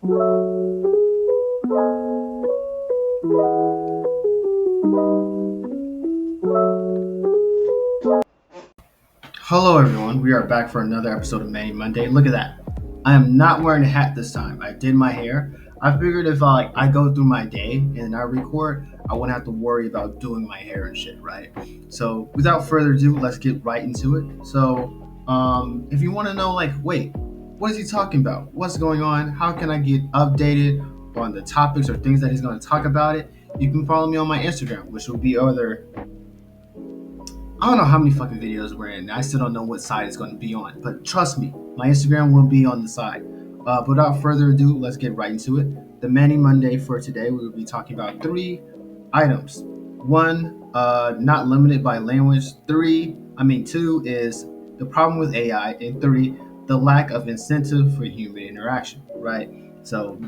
Hello, everyone. We are back for another episode of Manny Monday. Look at that. I am not wearing a hat this time. I did my hair. I figured if I go through my day and I record, I wouldn't have to worry about doing my hair and shit, right? So, without further ado, let's get right into it. If you want to know, wait, what is he talking about? What's going on? How can I get updated on the topics or things that he's going to talk about it? You can follow me on my Instagram, which will be I don't know how many fucking videos we're in. I still don't know what side it's going to be on. But trust me, my Instagram will be on the side. But without further ado, let's get right into it. The Manny Monday for today, we will be talking about 3 items. 1, not limited by language. Two is the problem with AI. And 3, the lack of incentive for human interaction, right? So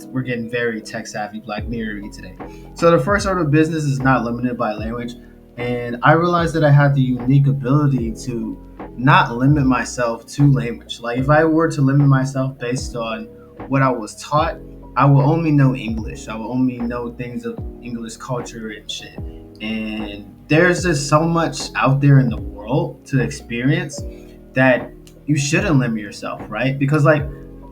we're getting very tech savvy, Black Mirror today. So the first order of business is not limited by language. And I realized that I had the unique ability to not limit myself to language. Like if I were to limit myself based on what I was taught, I will only know English. I will only know things of English culture and shit. And there's just so much out there in the world to experience that you shouldn't limit yourself, right? Because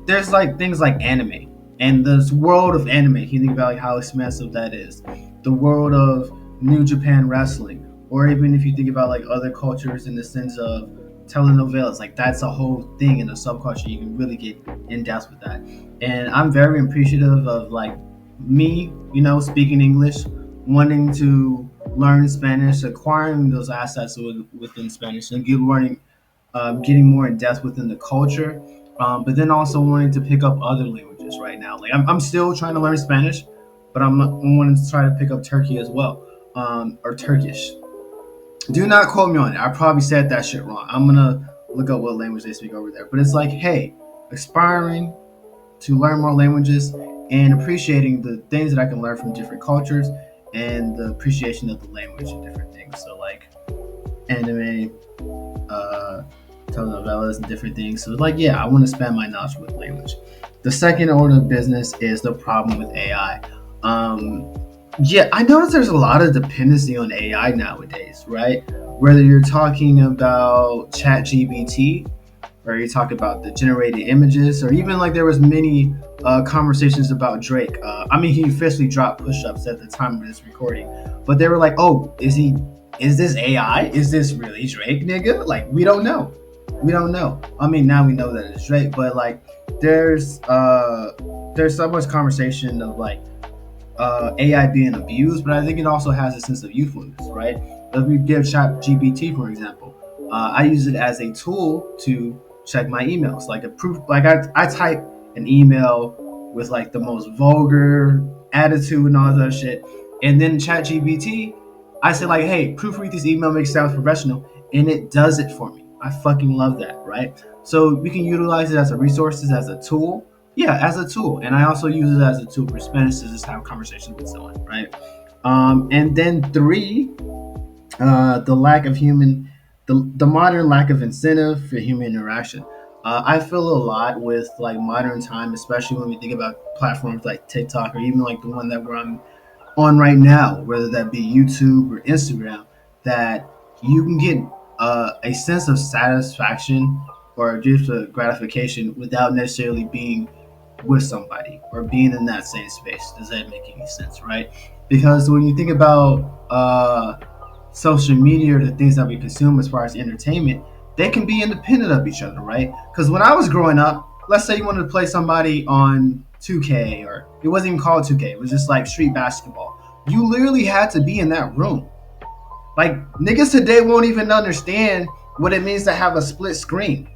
there's things like anime and this world of anime. You think about how expansive that is. The world of New Japan wrestling, or even if you think about other cultures in the sense of telenovelas, that's a whole thing in a subculture. You can really get in depth with that. And I'm very appreciative of me, speaking English, wanting to learn Spanish, acquiring those assets within Spanish, and getting more in depth within the culture. But then also wanting to pick up other languages right now. I'm still trying to learn Spanish, but I'm wanting to try to pick up Turkey as well. Or Turkish. Do not quote me on it. I probably said that shit wrong. I'm gonna look up what language they speak over there. But it's hey, aspiring to learn more languages and appreciating the things that I can learn from different cultures and the appreciation of the language and different things. So anime, telenovelas and different things. So I want to expand my knowledge with language. The second order of business is the problem with AI. I noticed there's a lot of dependency on AI nowadays, right? Whether you're talking about ChatGPT, or you talk about the generated images, or even there was many conversations about Drake. He officially dropped push-ups at the time of this recording, but they were oh, is this AI? Is this really Drake, nigga? We don't know. Now we know that it's Drake, but there's so much conversation of AI being abused, but I think it also has a sense of youthfulness, right? If we give ChatGPT, for example, I use it as a tool to check my emails, a proof. I type an email with the most vulgar attitude and all that shit, and then ChatGPT, I say hey, proofread this email, make it sound professional, and it does it for me. I fucking love that, right? So we can utilize it as a resource, as a tool. Yeah, as a tool. And I also use it as a tool for Spanish to just have conversations with someone, right? And then 3, the modern lack of incentive for human interaction. I feel a lot with modern time, especially when we think about platforms like TikTok or even the one that we're on right now, whether that be YouTube or Instagram, that you can get a sense of satisfaction or just a gratification without necessarily being with somebody or being in that same space. Does that make any sense, right? Because when you think about social media or the things that we consume as far as entertainment, they can be independent of each other, right? Because when I was growing up, let's say you wanted to play somebody on 2K, or it wasn't even called 2K, it was just street basketball. You literally had to be in that room. Niggas today won't even understand what it means to have a split screen.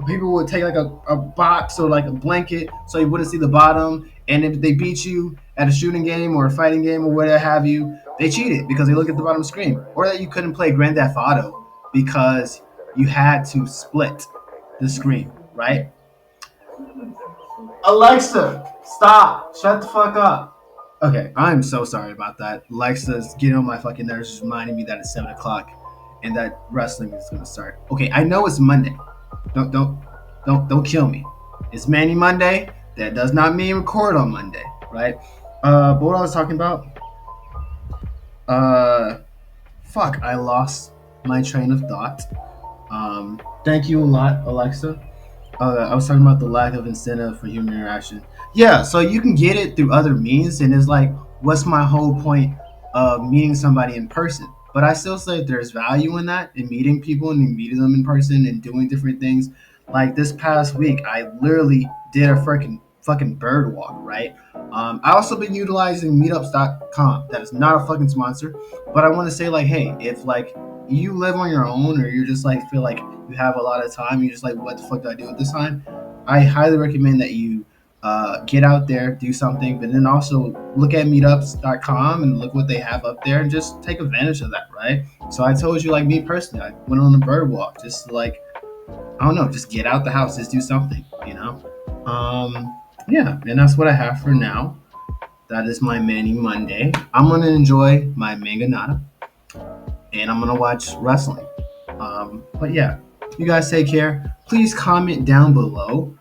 People would take a box or a blanket so you wouldn't see the bottom, and if they beat you at a shooting game or a fighting game or whatever have you, they cheated because they look at the bottom screen. Or that you couldn't play Grand Theft Auto because you had to split the screen, right? Alexa, stop. Shut the fuck up. Okay, I'm so sorry about that. Alexa's getting on my fucking nerves, just reminding me that it's 7 o'clock and that wrestling is gonna start. Okay, I know it's Monday. Don't kill me. It's Manny Monday. That does not mean record on Monday, right? But what I was talking about, uh, fuck, I lost my train of thought. Thank you a lot, Alexa. I was talking about the lack of incentive for human interaction. Yeah, so you can get it through other means, and it's like, what's my whole point of meeting somebody in person? But I still say there's value in that, in meeting people and meeting them in person and doing different things. Like this past week, I literally did a freaking fucking bird walk, right? I also been utilizing meetups.com. That is not a fucking sponsor, but I want to say like, hey, if like you live on your own or you're just like feel like you have a lot of time, you're just like, what the fuck do I do at this time? I highly recommend that you get out there, do something, but then also look at meetups.com and look what they have up there and just take advantage of that, right? So I told you, like me personally, I went on a bird walk just to, like, I don't know, just get out the house, just do something, you know? Yeah, and that's what I have for now. That is my Manny Monday. I'm gonna enjoy my manganata and I'm gonna watch wrestling. But yeah, you guys take care. Please comment down below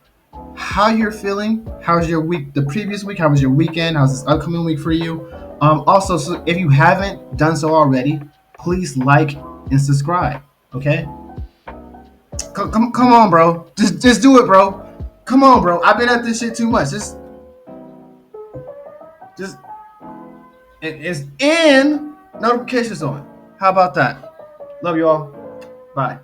how you're feeling. How's your week? The previous week? How was your weekend? How's this upcoming week for you? Also, so if you haven't done so already, please like and subscribe. Okay? Come on, bro. Just do it, bro. Come on, bro. I've been at this shit too much. Just it's in notifications on. How about that? Love you all. Bye.